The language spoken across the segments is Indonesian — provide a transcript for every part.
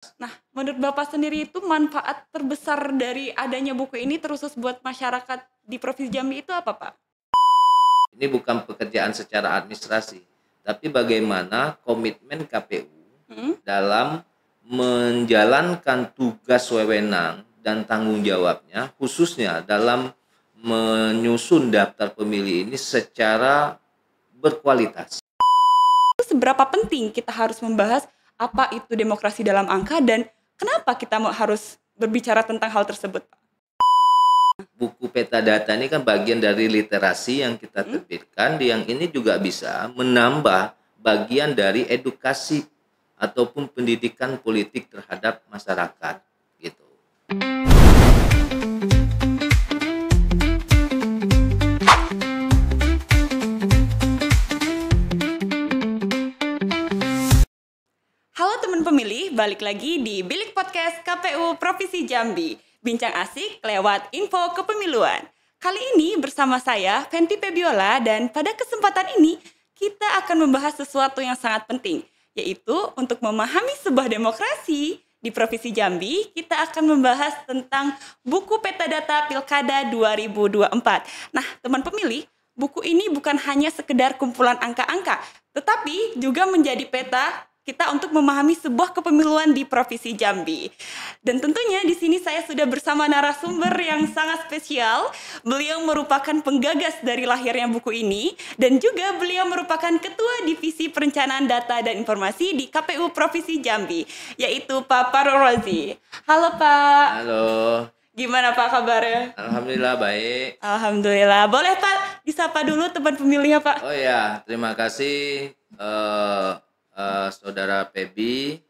Nah, menurut Bapak sendiri itu manfaat terbesar dari adanya buku ini terkhusus buat masyarakat di Provinsi Jambi itu apa, Pak? Ini bukan pekerjaan secara administrasi, tapi bagaimana komitmen KPU Mhm. dalam menjalankan tugas wewenang dan tanggung jawabnya, khususnya dalam menyusun daftar pemilih ini secara berkualitas. Seberapa penting kita harus membahas apa itu demokrasi dalam angka dan kenapa kita harus berbicara tentang hal tersebut, Pak? Buku peta data ini kan bagian dari literasi yang kita Mhm. terbitkan, yang ini juga bisa menambah bagian dari edukasi ataupun pendidikan politik terhadap masyarakat gitu. Halo teman pemilih, balik lagi di Bilik Podcast KPU Provinsi Jambi. Bincang asik lewat info kepemiluan. Kali ini bersama saya, Fenty Febiola, dan pada kesempatan ini kita akan membahas sesuatu yang sangat penting, yaitu untuk memahami sebuah demokrasi di Provinsi Jambi, kita akan membahas tentang buku peta data Pilkada 2024. Nah, teman pemilih, buku ini bukan hanya sekedar kumpulan angka-angka, tetapi juga menjadi peta kita untuk memahami sebuah kepemiluan di Provinsi Jambi. Dan tentunya di sini saya sudah bersama narasumber yang sangat spesial. Beliau merupakan penggagas dari lahirnya buku ini dan juga beliau merupakan Ketua Divisi Perencanaan Data dan Informasi di KPU Provinsi Jambi, yaitu Pak Parorozi. Halo Pak. Halo, Gimana Pak kabarnya? alhamdulillah baik. Alhamdulillah. Boleh Pak disapa dulu teman pemilihnya Pak? Oh ya, terima kasih Saudara Febi.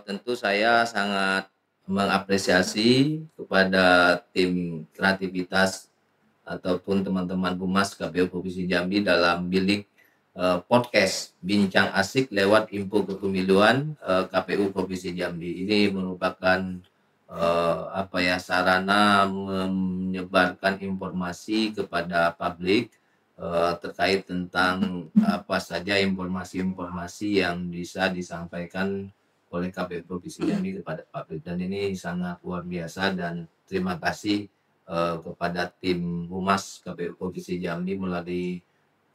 Tentu saya sangat mengapresiasi kepada tim kreativitas ataupun teman-teman Humas KPU Provinsi Jambi dalam bilik podcast Bincang Asik lewat info kepemiluan KPU Provinsi Jambi. Ini merupakan sarana menyebarkan informasi kepada publik terkait tentang apa saja informasi-informasi yang bisa disampaikan oleh KPU Provinsi Jambi kepada publik, dan ini sangat luar biasa. Dan terima kasih kepada tim Humas KPU Provinsi Jambi melalui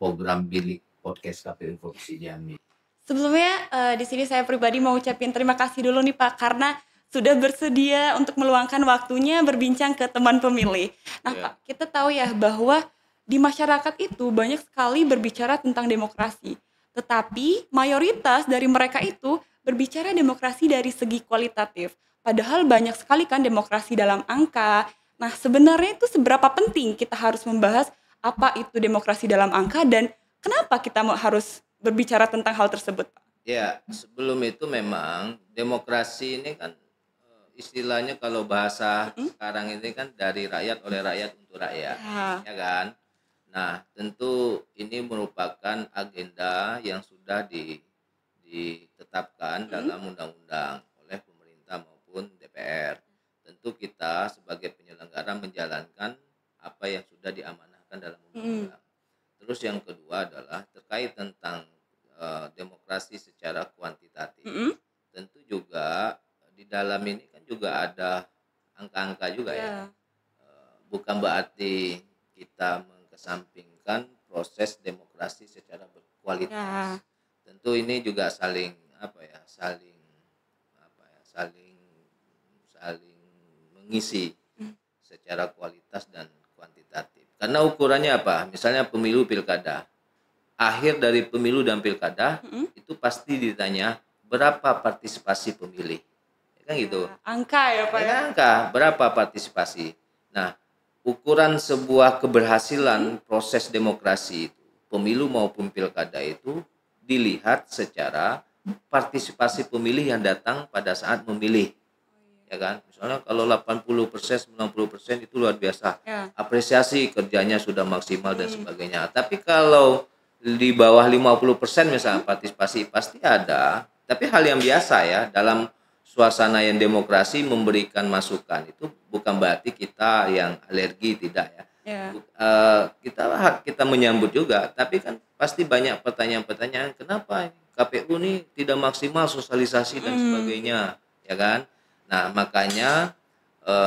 program Bilik Podcast KPU Provinsi Jambi. Sebelumnya di sini saya pribadi mau ucapin terima kasih dulu nih Pak karena sudah bersedia untuk meluangkan waktunya berbincang ke teman pemilih. Nah Pak, kita tahu ya bahwa di masyarakat itu banyak sekali berbicara tentang demokrasi. Tetapi mayoritas dari mereka itu berbicara demokrasi dari segi kualitatif. Padahal banyak sekali kan demokrasi dalam angka. Nah sebenarnya itu seberapa penting kita harus membahas apa itu demokrasi dalam angka dan kenapa kita harus berbicara tentang hal tersebut, Pak? Ya, sebelum itu memang demokrasi ini kan istilahnya kalau bahasa sekarang ini kan dari rakyat oleh rakyat untuk rakyat, Ya. ya kan? Nah, tentu ini merupakan agenda yang sudah ditetapkan dalam undang-undang oleh pemerintah maupun DPR. Tentu kita sebagai penyelenggara menjalankan apa yang sudah diamanahkan dalam undang-undang. Terus yang kedua adalah terkait tentang demokrasi secara kuantitatif. Tentu juga di dalam ini kan juga ada angka-angka juga ya. Bukan berarti kita mengesampingkan proses demokrasi secara berkualitas. Tentu ini juga saling mengisi secara kualitas dan kuantitatif. Karena ukurannya apa? Misalnya pemilu pilkada. Akhir dari pemilu dan pilkada itu pasti ditanya berapa partisipasi pemilih. Kan gitu. Angka ya Pak ya? Angka, berapa partisipasi. Nah, ukuran sebuah keberhasilan proses demokrasi itu, pemilu maupun pilkada itu dilihat secara partisipasi pemilih yang datang pada saat memilih. Ya kan? Misalnya kalau 80%, 90% itu luar biasa. Apresiasi kerjanya sudah maksimal dan sebagainya. Tapi kalau di bawah 50% misalnya partisipasi pasti ada. Tapi hal yang biasa ya dalam suasana yang demokrasi memberikan masukan itu bukan berarti kita yang alergi, tidak ya. Kita menyambut juga, tapi kan pasti banyak pertanyaan-pertanyaan kenapa KPU nih tidak maksimal sosialisasi dan sebagainya, ya kan? Nah, makanya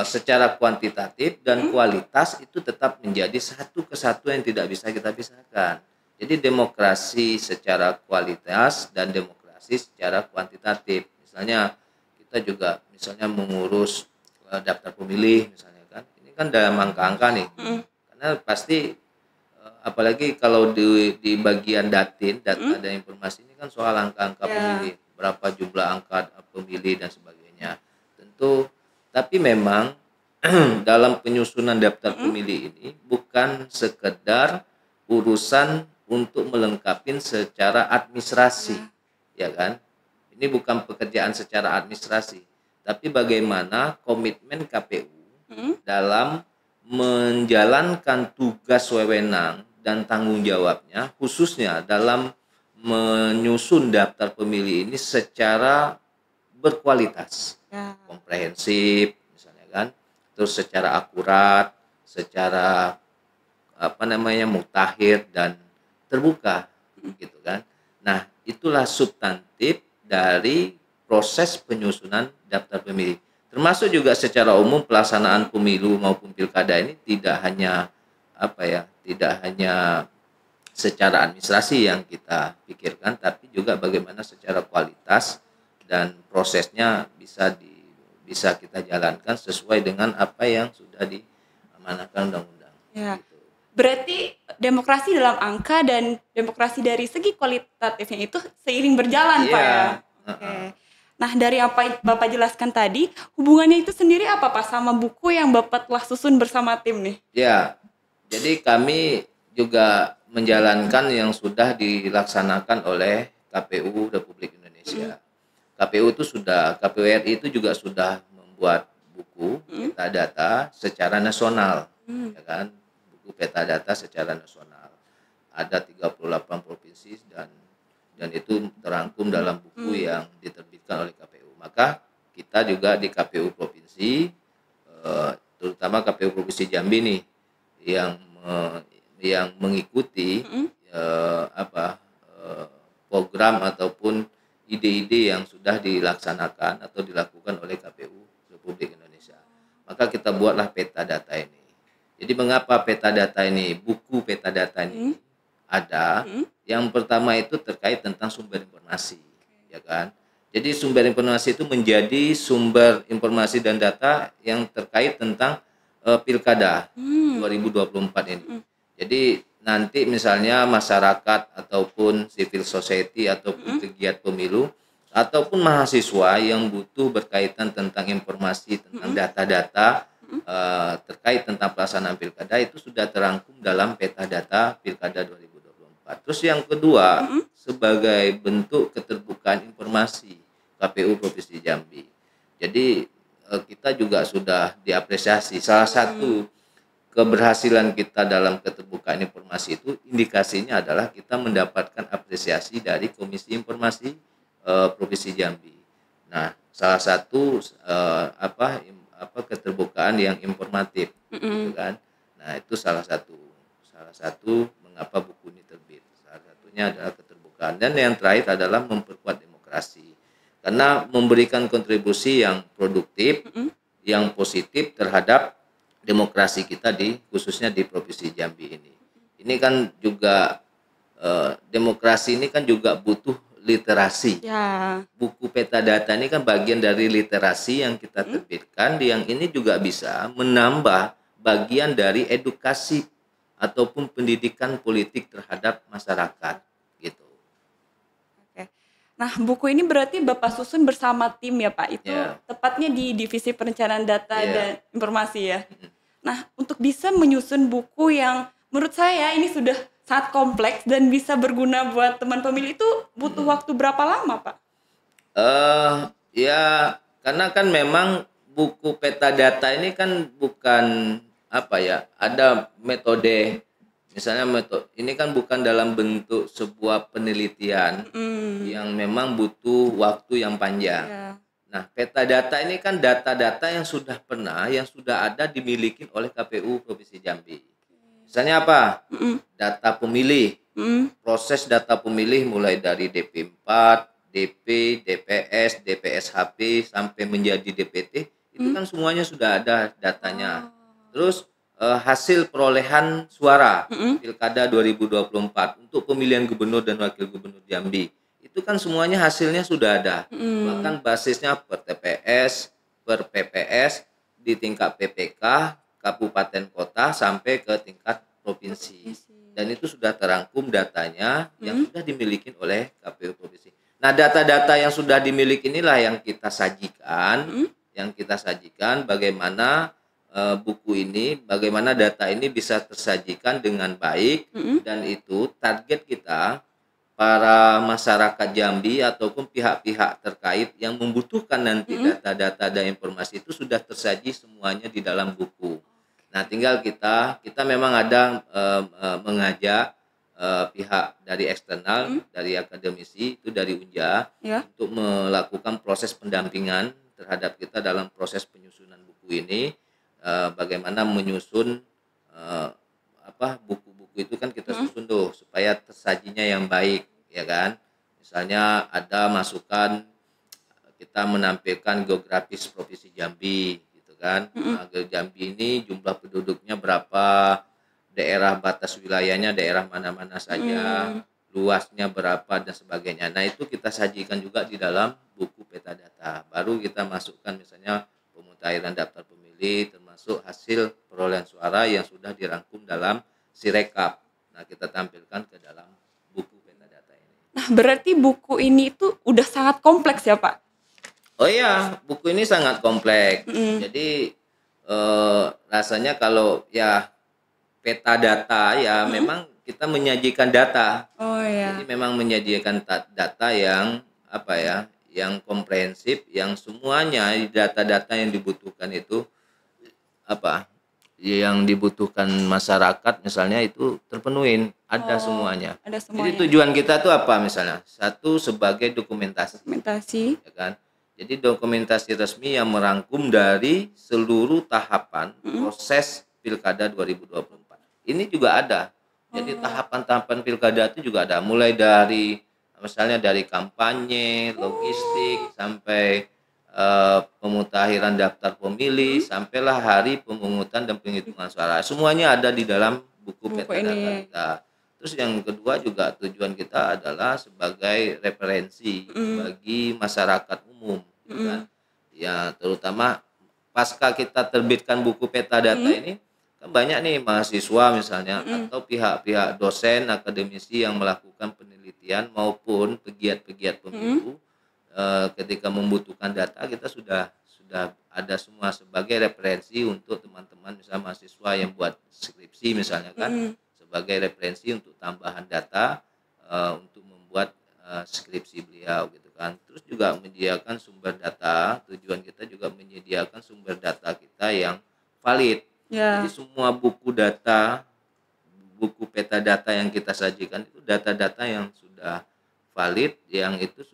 secara kuantitatif dan kualitas itu tetap menjadi satu kesatuan yang tidak bisa kita pisahkan. Jadi demokrasi secara kualitas dan demokrasi secara kuantitatif. Misalnya kita juga misalnya mengurus daftar pemilih misalnya kan. Ini kan dalam angka-angka nih. Karena pasti apalagi kalau di bagian datin, data dan informasi ini kan soal angka-angka pemilih, berapa jumlah angka pemilih dan sebagainya. Tentu, tapi memang dalam penyusunan daftar pemilih ini bukan sekedar urusan untuk melengkapi secara administrasi, ya kan? Ini bukan pekerjaan secara administrasi, tapi bagaimana komitmen KPU dalam menjalankan tugas wewenang dan tanggung jawabnya, khususnya dalam menyusun daftar pemilih ini secara berkualitas, komprehensif, misalnya kan, terus secara akurat, secara mutakhir dan terbuka, gitu kan. Nah, itulah substantif dari proses penyusunan daftar pemilih. Termasuk juga secara umum pelaksanaan pemilu maupun pilkada ini tidak hanya tidak hanya secara administrasi yang kita pikirkan, tapi juga bagaimana secara kualitas dan prosesnya bisa kita jalankan sesuai dengan apa yang sudah diamanahkan undang-undang. Ya. Gitu. Berarti demokrasi dalam angka dan demokrasi dari segi kualitatifnya itu seiring berjalan, Pak ya. Oke. Nah, dari apa Bapak jelaskan tadi, hubungannya itu sendiri apa Pak sama buku yang Bapak telah susun bersama tim nih? Ya, jadi kami juga menjalankan yang sudah dilaksanakan oleh KPU Republik Indonesia. KPU RI itu juga sudah membuat buku peta data secara nasional, ya kan? Buku peta data secara nasional. Ada 38 provinsi dan itu terangkum dalam buku yang diterbitkan oleh KPU. Maka kita juga di KPU provinsi, terutama KPU Provinsi Jambi nih, yang mengikuti program ataupun ide-ide yang sudah dilaksanakan atau dilakukan oleh KPU Republik Indonesia. Maka kita buatlah peta data ini. Jadi mengapa peta data ini, buku peta data ini ada? Yang pertama itu terkait tentang sumber informasi, ya kan? Jadi sumber informasi itu menjadi sumber informasi dan data yang terkait tentang pilkada 2024 ini. Jadi nanti misalnya masyarakat ataupun civil society ataupun pegiat pemilu ataupun mahasiswa yang butuh berkaitan tentang informasi tentang data-data terkait tentang pelaksanaan pilkada itu sudah terangkum dalam peta data pilkada 2024. Terus yang kedua, sebagai bentuk keterbukaan informasi KPU Provinsi Jambi. Jadi kita juga sudah diapresiasi. Salah satu keberhasilan kita dalam keterbukaan informasi itu indikasinya adalah kita mendapatkan apresiasi dari Komisi Informasi Provinsi Jambi. Nah, salah satu keterbukaan yang informatif, gitu kan. Nah, itu salah satu mengapa buku ini terbit. Salah satunya adalah keterbukaan, dan yang terakhir adalah memperkuat demokrasi. Karena memberikan kontribusi yang produktif, yang positif terhadap demokrasi kita khususnya di Provinsi Jambi ini. Ini kan juga demokrasi ini kan juga butuh literasi. Ya. Buku peta data ini kan bagian dari literasi yang kita terbitkan, yang ini juga bisa menambah bagian dari edukasi ataupun pendidikan politik terhadap masyarakat, gitu. Oke. Nah, buku ini berarti Bapak susun bersama tim ya Pak? Itu tepatnya di Divisi Perencanaan Data dan Informasi ya? Nah, untuk bisa menyusun buku yang menurut saya ini sudah sangat kompleks dan bisa berguna buat teman pemilih itu butuh waktu berapa lama, Pak? Ya, karena kan memang buku peta data ini kan bukan ada metode, misalnya ini kan bukan dalam bentuk sebuah penelitian yang memang butuh waktu yang panjang. Yeah. Nah, peta data ini kan data-data yang sudah ada dimiliki oleh KPU Provinsi Jambi. Misalnya apa? Data pemilih, Proses data pemilih mulai dari DP4, DP, DPS, DPSHP sampai menjadi DPT itu kan semuanya sudah ada datanya. Terus hasil perolehan suara Pilkada 2024 untuk pemilihan gubernur dan wakil gubernur Jambi itu kan semuanya hasilnya sudah ada. Bahkan basisnya per TPS, per PPS di tingkat PPK, kabupaten kota sampai ke tingkat provinsi. Dan itu sudah terangkum datanya yang sudah dimiliki oleh KPU provinsi. Nah, data-data yang sudah dimiliki inilah yang kita sajikan, bagaimana buku ini, bagaimana data ini bisa tersajikan dengan baik, dan itu target kita para masyarakat Jambi ataupun pihak-pihak terkait yang membutuhkan nanti data-data dan informasi itu sudah tersaji semuanya di dalam buku. Nah, tinggal kita memang ada mengajak pihak dari eksternal, dari akademisi itu dari UNJA untuk melakukan proses pendampingan terhadap kita dalam proses penyusunan buku ini. Bagaimana menyusun buku-buku itu kan kita susun tuh supaya tersajinya yang baik, ya kan. Misalnya ada masukan kita menampilkan geografis provinsi Jambi kan. Jambi ini jumlah penduduknya berapa, daerah batas wilayahnya daerah mana-mana saja, luasnya berapa dan sebagainya. Nah, itu kita sajikan juga di dalam buku peta data. Baru kita masukkan misalnya pemutahiran daftar pemilih termasuk hasil perolehan suara yang sudah dirangkum dalam Sirekap. Nah, kita tampilkan ke dalam buku peta data ini. Nah, berarti buku ini itu udah sangat kompleks ya, Pak? Oh iya, buku ini sangat kompleks. Jadi rasanya kalau ya peta data ya memang kita menyajikan data. Oh iya. Jadi memang menyajikan data yang yang komprehensif, yang semuanya data-data yang dibutuhkan itu yang dibutuhkan masyarakat misalnya itu terpenuhin, ada semuanya. Ada semuanya. Jadi tujuan kita tuh apa misalnya? Satu, sebagai dokumentasi. Ya kan? Jadi dokumentasi resmi yang merangkum dari seluruh tahapan proses Pilkada 2024. Ini juga ada. Jadi tahapan-tahapan Pilkada itu juga ada. Mulai dari misalnya dari kampanye, logistik, sampai pemutakhiran daftar pemilih, sampailah hari pemungutan dan penghitungan suara. Semuanya ada di dalam buku peta data kita. Terus yang kedua juga tujuan kita adalah sebagai referensi bagi masyarakat umum, kan? Ya terutama pasca kita terbitkan buku peta data ini, kan banyak nih mahasiswa misalnya atau pihak-pihak dosen, akademisi yang melakukan penelitian maupun pegiat-pegiat pemilu, ketika membutuhkan data kita sudah ada semua sebagai referensi untuk teman-teman misalnya mahasiswa yang buat skripsi misalnya kan. Sebagai referensi untuk tambahan data untuk membuat skripsi beliau gitu kan. Terus juga menyediakan sumber data, tujuan kita juga menyediakan sumber data kita yang valid. Jadi semua buku peta data yang kita sajikan itu data-data yang sudah valid, yang itu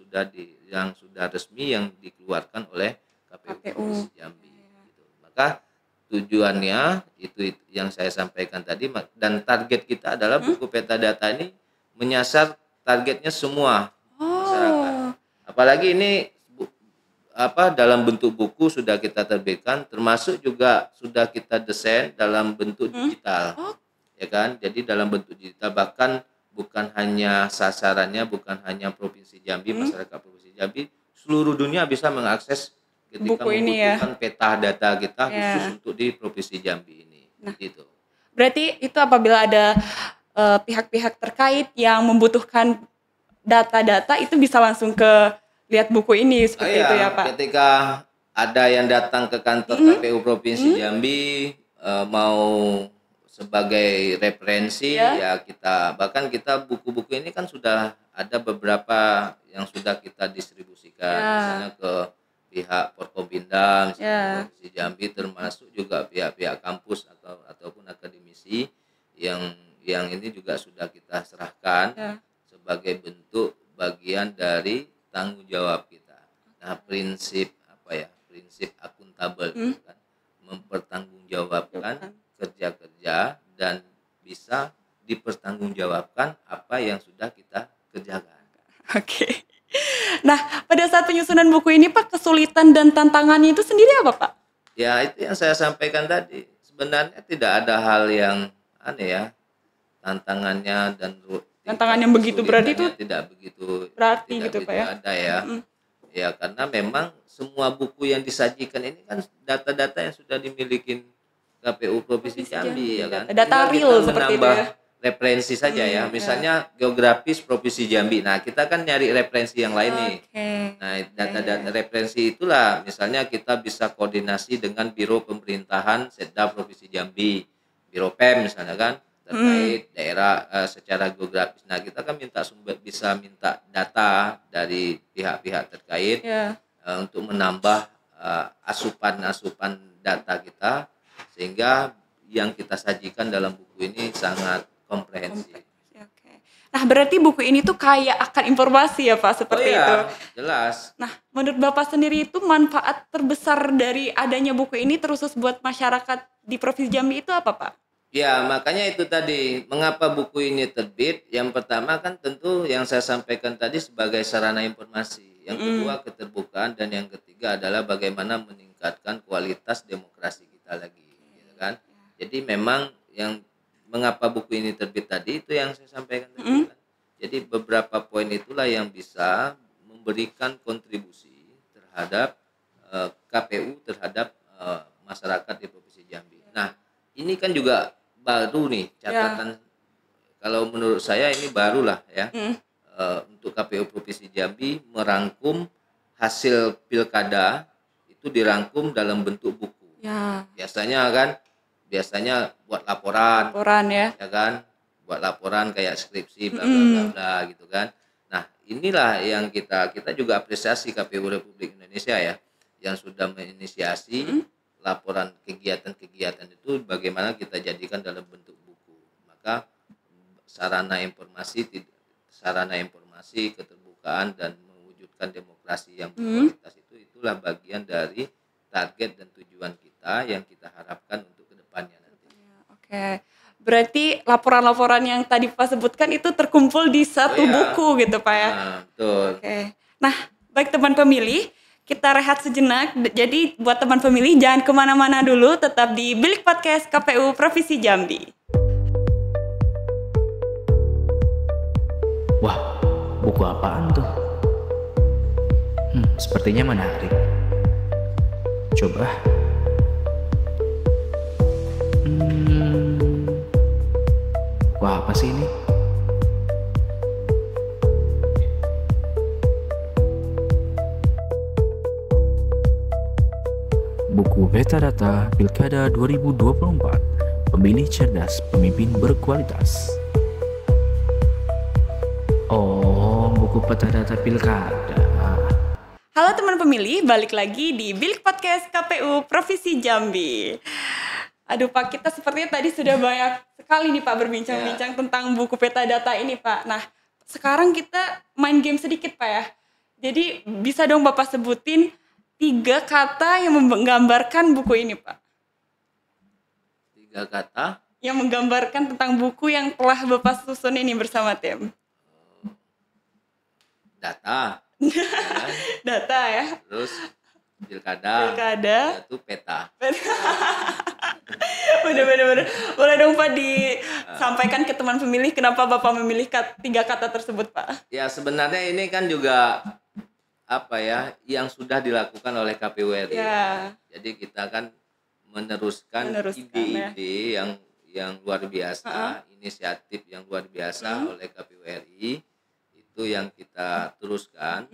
yang sudah resmi yang dikeluarkan oleh KPU Jambi gitu. Maka tujuannya itu yang saya sampaikan tadi, dan target kita adalah buku peta data ini menyasar targetnya semua masyarakat. Apalagi ini dalam bentuk buku sudah kita terbitkan, termasuk juga sudah kita desain dalam bentuk digital. Ya kan? Jadi dalam bentuk digital, bahkan bukan hanya sasarannya bukan hanya Provinsi Jambi, masyarakat Provinsi Jambi, seluruh dunia bisa mengakses ketika buku membutuhkan peta data kita khusus untuk di Provinsi Jambi ini. Gitu. Berarti itu apabila ada pihak-pihak terkait yang membutuhkan data-data itu bisa langsung ke lihat buku ini seperti itu ya Pak? Ketika ada yang datang ke kantor KPU Provinsi Jambi mau sebagai referensi ya kita, bahkan kita buku-buku ini kan sudah ada beberapa yang sudah kita distribusikan misalnya ke pihak Forkombinda misalnya Provinsi Jambi, termasuk juga pihak-pihak kampus ataupun akademisi yang ini juga sudah kita serahkan sebagai bentuk bagian dari tanggung jawab kita. Nah, prinsip akuntabel kan, mempertanggungjawabkan kerja-kerja dan bisa dipertanggungjawabkan apa yang sudah kita kerjakan. Oke. Nah, pada saat penyusunan buku ini Pak, kesulitan dan tantangannya itu sendiri apa Pak? Ya itu yang saya sampaikan tadi. Sebenarnya tidak ada hal yang aneh ya, tantangannya dan Tantangan yang begitu berat itu tidak begitu berarti tidak gitu Pak ya? ada ya. Ya karena memang semua buku yang disajikan ini kan data-data yang sudah dimiliki KPU Provinsi Jambi ya kan. Data Tinggal real kita seperti itu menambah ya. referensi saja ya. Misalnya geografis Provinsi Jambi. Nah, kita kan nyari referensi yang lain nih. Nah, data-data referensi itulah misalnya kita bisa koordinasi dengan Biro Pemerintahan Setda Provinsi Jambi, Biro PEM misalnya kan terkait daerah secara geografis. Nah, kita kan bisa minta data dari pihak-pihak terkait untuk menambah asupan data kita sehingga yang kita sajikan dalam buku ini sangat komprehensif. Nah, berarti buku ini tuh kayak akan informasi ya Pak, seperti itu. Jelas. Nah, menurut Bapak sendiri itu manfaat terbesar dari adanya buku ini terkhusus buat masyarakat di Provinsi Jambi itu apa Pak? Ya, makanya itu tadi, mengapa buku ini terbit? Yang pertama kan tentu yang saya sampaikan tadi sebagai sarana informasi. Yang kedua keterbukaan dan yang ketiga adalah bagaimana meningkatkan kualitas demokrasi kita lagi, gitu kan? Jadi memang yang mengapa buku ini terbit tadi itu yang saya sampaikan tadi kan. Jadi beberapa poin itulah yang bisa memberikan kontribusi terhadap KPU terhadap masyarakat di Provinsi Jambi. Nah, ini kan juga baru nih catatan kalau menurut saya ini barulah ya untuk KPU Provinsi Jambi merangkum hasil pilkada itu dirangkum dalam bentuk buku. Biasanya buat laporan ya kan, buat laporan kayak skripsi bla bla bla bla gitu kan. Nah, inilah yang kita juga apresiasi KPU Republik Indonesia ya yang sudah menginisiasi laporan kegiatan-kegiatan itu bagaimana kita jadikan dalam bentuk buku. Maka sarana informasi, keterbukaan dan mewujudkan demokrasi yang berkualitas itulah bagian dari target dan tujuan kita yang kita harapkan untuk kedepannya nanti. Oke. Berarti laporan-laporan yang tadi Pak sebutkan itu terkumpul di satu buku gitu Pak ya? Betul. Oke. Nah, baik teman pemilih, kita rehat sejenak. Jadi buat teman pemilih jangan kemana-mana dulu, tetap di Bilik Podcast KPU Provinsi Jambi. Wah, buku apaan tuh? Sepertinya menarik. Coba. Buku apa sih ini? Buku Peta Data Pilkada 2024, Pemilih Cerdas, Pemimpin Berkualitas. Oh, buku peta data pilkada. Halo teman pemilih, balik lagi di Bilik Podcast KPU Provinsi Jambi. Aduh Pak, kita sepertinya tadi sudah banyak sekali nih Pak berbincang-bincang tentang buku peta data ini Pak. Nah, sekarang kita main game sedikit Pak ya. Jadi bisa dong Bapak sebutin 3 kata yang menggambarkan buku ini, Pak. 3 kata? Yang menggambarkan tentang buku yang telah Bapak susun ini bersama tim. Data. Data ya. Terus pilkada. Itu peta. Bener. Boleh dong Pak disampaikan ke teman pemilih kenapa Bapak memilih 3 kata tersebut, Pak? Ya sebenarnya ini kan juga yang sudah dilakukan oleh KPU RI. Jadi kita kan meneruskan ide-ide yang luar biasa, inisiatif yang luar biasa oleh KPU RI itu yang kita teruskan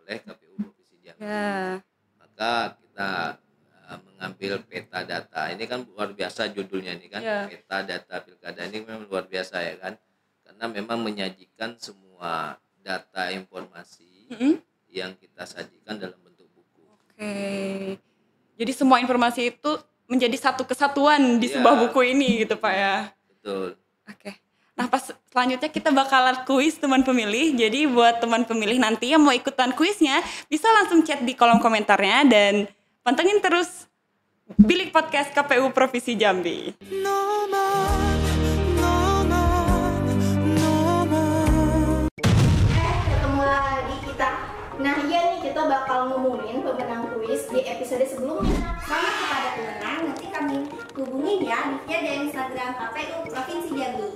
oleh KPU Provinsi Jambi. Maka kita mengambil peta data. Ini kan luar biasa judulnya ini kan, peta data pilkada ini memang luar biasa ya kan, karena memang menyajikan semua data informasi yang kita sajikan dalam bentuk buku. Oke. Jadi semua informasi itu menjadi satu kesatuan di sebuah buku ini gitu Pak ya. Betul. Oke. Nah pas selanjutnya kita bakalan kuis teman pemilih. Jadi buat teman pemilih nanti yang mau ikutan kuisnya bisa langsung chat di kolom komentarnya dan pantengin terus Bilik Podcast KPU Provinsi Jambi. Nah iya nih, kita bakal ngumumin pemenang kuis di episode sebelumnya. Selamat kepada pemenang, nanti kami hubungin ya via di Instagram KPU Provinsi Jambi.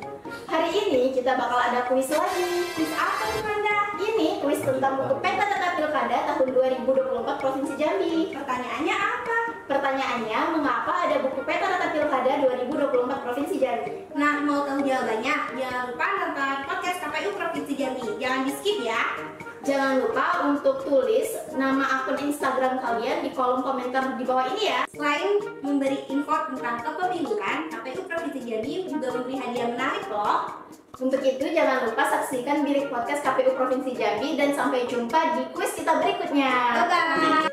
Hari ini kita bakal ada kuis lagi. Kuis apa nih Manda? Ini kuis tentang buku peta data pilkada tahun 2024 Provinsi Jambi. Pertanyaannya apa? Pertanyaannya, mengapa ada buku peta data pilkada 2024 Provinsi Jambi? Nah, mau tahu jawabannya? Jangan lupa nonton podcast KPU Provinsi Jambi. Jangan di skip ya. Jangan lupa untuk tulis nama akun Instagram kalian di kolom komentar di bawah ini ya. Selain memberi info tentang kepemiluan, KPU Provinsi Jambi juga memberi hadiah menarik loh. Untuk itu jangan lupa saksikan Bilik Podcast KPU Provinsi Jambi dan sampai jumpa di kuis kita berikutnya. Bye-bye.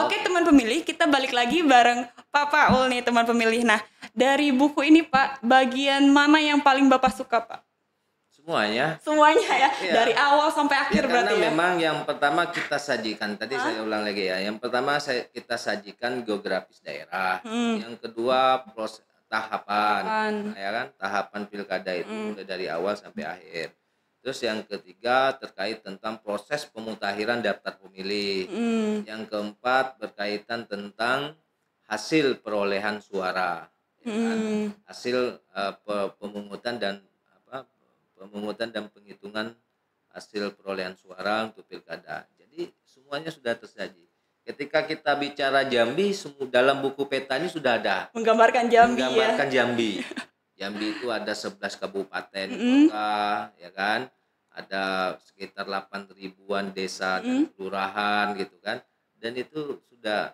Oke teman pemilih, kita balik lagi bareng Pak Paul nih teman pemilih. Nah, dari buku ini Pak, bagian mana yang paling Bapak suka Pak? Semuanya. Semuanya ya, Iya. dari awal sampai akhir Ya, berarti karena ya? memang yang pertama kita sajikan, tadi saya ulang lagi ya. Yang pertama kita sajikan geografis daerah. Yang kedua proses tahapan, ya kan? Tahapan pilkada itu mulai dari awal sampai akhir. Terus yang ketiga terkait tentang proses pemutakhiran daftar pemilih. Yang keempat berkaitan tentang hasil perolehan suara, ya kan? Hasil pemungutan dan penghitungan hasil perolehan suara untuk pilkada. Jadi semuanya sudah tersaji. Ketika kita bicara Jambi, dalam buku peta ini sudah ada Menggambarkan Jambi menggambarkan ya? Jambi. Jambi itu ada 11 kabupaten kota, ya kan? Ada sekitar 8 ribuan desa dan kelurahan gitu kan. Dan itu sudah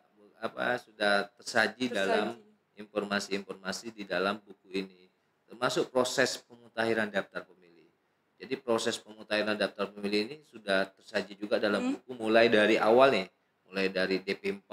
tersaji dalam informasi-informasi di dalam buku ini. Termasuk proses pemutakhiran daftar pemilih. Jadi proses pemutakhiran daftar pemilih ini sudah tersaji juga dalam buku mulai dari awal nih, mulai dari DP4.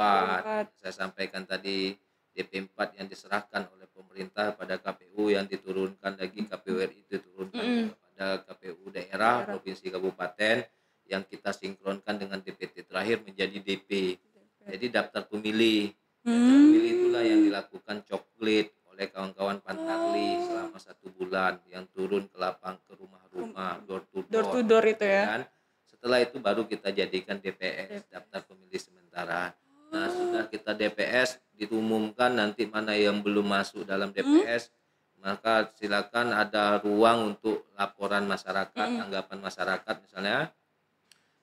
Saya sampaikan tadi DP4 yang diserahkan oleh pemerintah pada KPU yang diturunkan lagi KPU RI diturunkan kepada KPU daerah, provinsi, kabupaten yang kita sinkronkan dengan DPT terakhir menjadi DP. Jadi daftar pemilih. Daftar pemilih itulah yang dilakukan coklit oleh kawan-kawan Pantarli selama 1 bulan yang turun ke rumah-rumah, door to Door itu ya? kan? Setelah itu baru kita jadikan DPS, daftar pemilih sementara. Nah, sudah kita DPS, diumumkan nanti mana yang belum masuk dalam DPS, maka silakan ada ruang untuk laporan masyarakat, tanggapan masyarakat misalnya.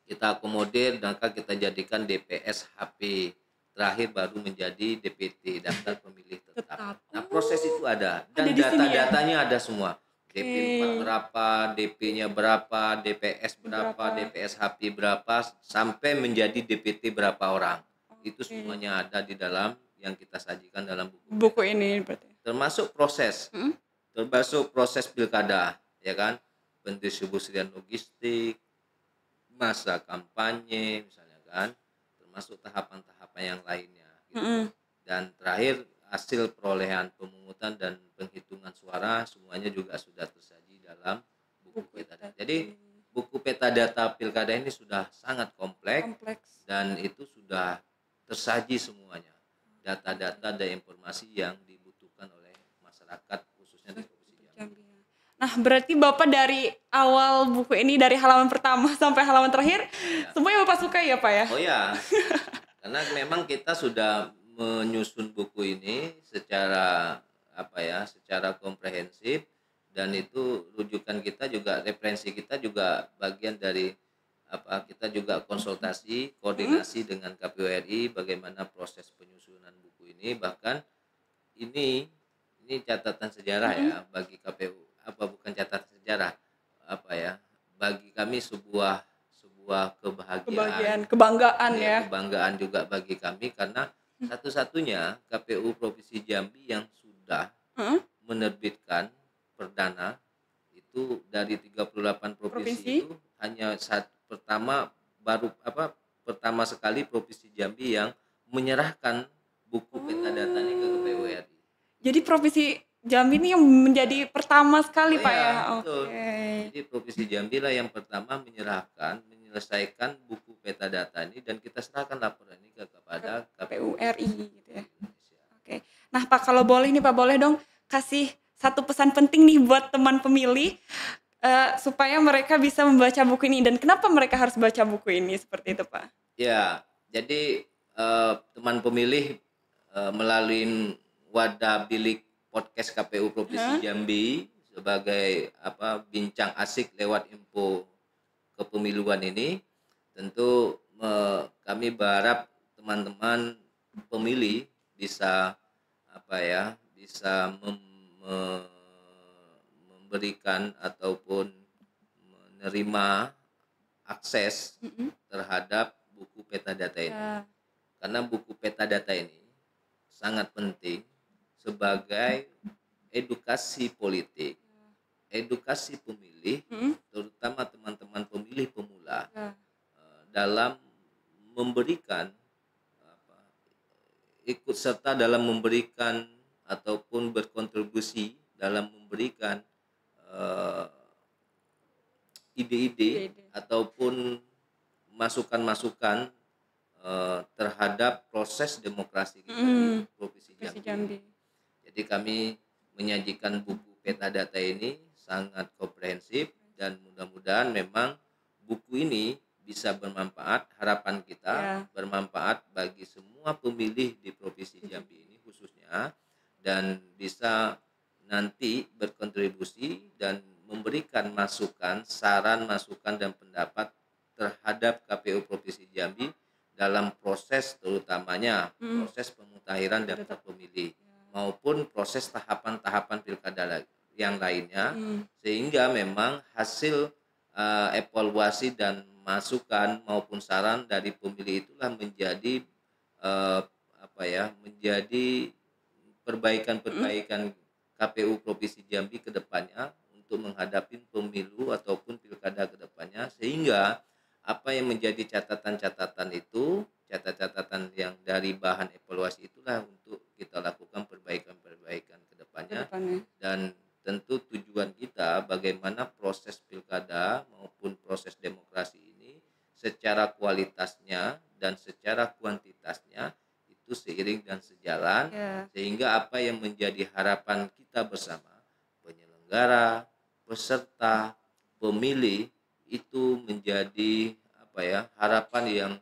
Kita akomodir, maka kita jadikan DPS HP. Terakhir baru menjadi DPT, daftar pemilih tetap. Nah, proses itu ada dan Ada di sini ya? data-datanya ada semua. DP4 berapa, DP-nya berapa, DPS berapa, DPS HP berapa, sampai menjadi DPT berapa orang. Itu semuanya ada di dalam yang kita sajikan dalam Buku ini berarti. termasuk proses pilkada, ya kan, pendistribusian logistik, masa kampanye misalnya kan, termasuk tahapan-tahapan yang lainnya gitu. Dan terakhir hasil perolehan pemungutan dan penghitungan suara semuanya juga sudah tersaji dalam buku peta data. Jadi buku peta data pilkada ini sudah sangat kompleks dan itu sudah tersaji semuanya, data-data dan informasi yang dibutuhkan oleh masyarakat khususnya di Provinsi Jambi. Nah, berarti Bapak dari awal buku ini, dari halaman pertama sampai halaman terakhir, semuanya Bapak suka ya Pak ya? Oh ya, karena memang kita sudah menyusun buku ini secara secara komprehensif, dan itu rujukan kita juga, referensi kita juga bagian dari kita juga konsultasi, koordinasi dengan KPU RI bagaimana proses penyusunan buku ini. Bahkan ini catatan sejarah ya bagi KPU, bukan catatan sejarah, bagi kami sebuah kebahagiaan, kebanggaan juga bagi kami, karena satu-satunya KPU Provinsi Jambi yang sudah menerbitkan perdana itu dari 38 provinsi itu hanya pertama sekali Provinsi Jambi yang menyerahkan buku peta data ini ke KPU RI. Jadi Provinsi Jambi ini yang menjadi pertama sekali Pak ya? Betul. Jadi Provinsi Jambi lah yang pertama menyelesaikan buku peta data ini, dan kita serahkan laporan ini kepada KPU RI gitu ya. Oke. Nah Pak, kalau boleh nih Pak, boleh dong kasih satu pesan penting nih buat teman pemilih supaya mereka bisa membaca buku ini, dan kenapa mereka harus baca buku ini seperti itu, Pak? Ya, jadi teman pemilih melalui wadah bilik podcast KPU Provinsi Jambi sebagai bincang asik lewat info kepemiluan ini, tentu kami berharap teman-teman pemilih bisa memberikan ataupun menerima akses terhadap buku peta data ini. Karena buku peta data ini sangat penting sebagai edukasi politik, edukasi pemilih, terutama teman-teman pemilih pemula, dalam memberikan ikut serta dalam memberikan ataupun berkontribusi dalam memberikan ide-ide ataupun masukan-masukan terhadap proses demokrasi kita di Provinsi Jambi. Jadi kami menyajikan buku peta data ini sangat komprehensif, dan mudah-mudahan memang buku ini bisa bermanfaat, harapan kita bermanfaat bagi semua pemilih di Provinsi Jambi ini khususnya, dan bisa nanti berkontribusi dan memberikan masukan, saran, masukan dan pendapat terhadap KPU Provinsi Jambi dalam proses terutamanya proses pemutahiran daftar pemilih maupun proses tahapan-tahapan pilkada yang lainnya, sehingga memang hasil evaluasi dan masukan maupun saran dari pemilih itulah menjadi menjadi perbaikan KPU Provinsi Jambi ke depannya untuk menghadapi pemilu ataupun pilkada ke depannya, sehingga apa yang menjadi catatan-catatan itu, catatan yang dari bahan evaluasi itulah untuk kita lakukan perbaikan-perbaikan ke depannya. Dan tentu tujuan kita bagaimana proses pilkada maupun proses demokrasi ini secara kualitasnya dan secara kuantitasnya itu seiring dan sejalan, sehingga apa yang menjadi harapan kita bersama, penyelenggara, peserta, pemilih, itu menjadi harapan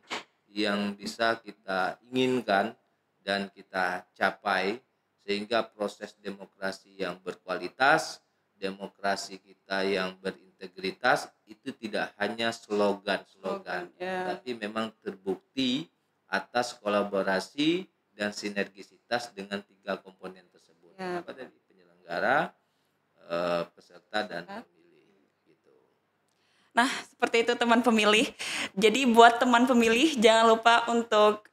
yang bisa kita inginkan dan kita capai, sehingga proses demokrasi yang berkualitas, demokrasi kita yang berintegritas itu tidak hanya slogan-slogan, tapi memang terbukti atas kolaborasi dan sinergisitas dengan 3 komponen tersebut, dari penyelenggara, peserta dan pemilih gitu. Nah, seperti itu teman pemilih. Jadi buat teman pemilih jangan lupa untuk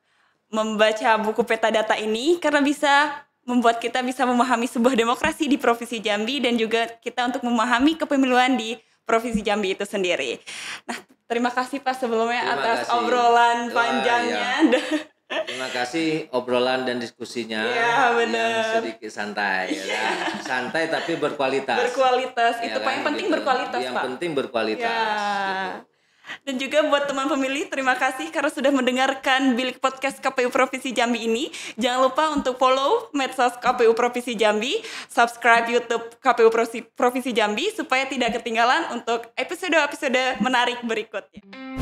membaca buku peta data ini, karena bisa membuat kita bisa memahami sebuah demokrasi di Provinsi Jambi dan juga kita untuk memahami kepemiluan di Provinsi Jambi itu sendiri. Nah, terima kasih Pak sebelumnya atas obrolan panjangnya. Terima kasih obrolan dan diskusinya yang sedikit santai, santai tapi berkualitas. Berkualitas itu paling penting, berkualitas Yang Pak. penting berkualitas. Gitu. Dan juga buat teman pemilih, terima kasih karena sudah mendengarkan Bilik Podcast KPU Provinsi Jambi ini. Jangan lupa untuk follow medsos KPU Provinsi Jambi, subscribe YouTube KPU Provinsi Jambi supaya tidak ketinggalan untuk episode-episode menarik berikutnya.